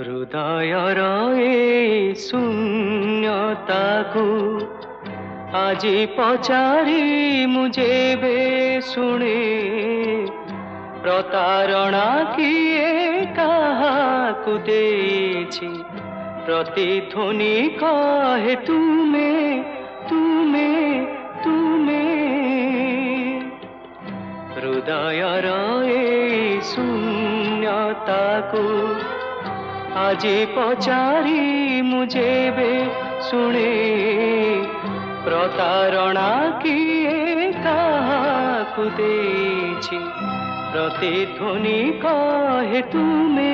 ହୃଦୟର ଏ ଶୂନ୍ୟତାକୁ ଆଜି ପଚାରି ମୁଁ ଯେବେ ଶୁଣେ, ପ୍ରତାରଣା କିଏ କାହାକୁ ଦେଇଛି, ପ୍ରତିଧ୍ୱନି କହେ ତୁମେ ତୁମେ ତୁମେ। ହୃଦୟର ଏ ଶୂନ୍ୟତାକୁ ଆଜି ପଚାରି ମୁଁ ଯେବେ ଶୁଣେ, ପ୍ରତାରଣା କିଏ କାହାକୁ ଦେଇଛି, ପ୍ରତିଧ୍ୱନି କହେ ତୁମେ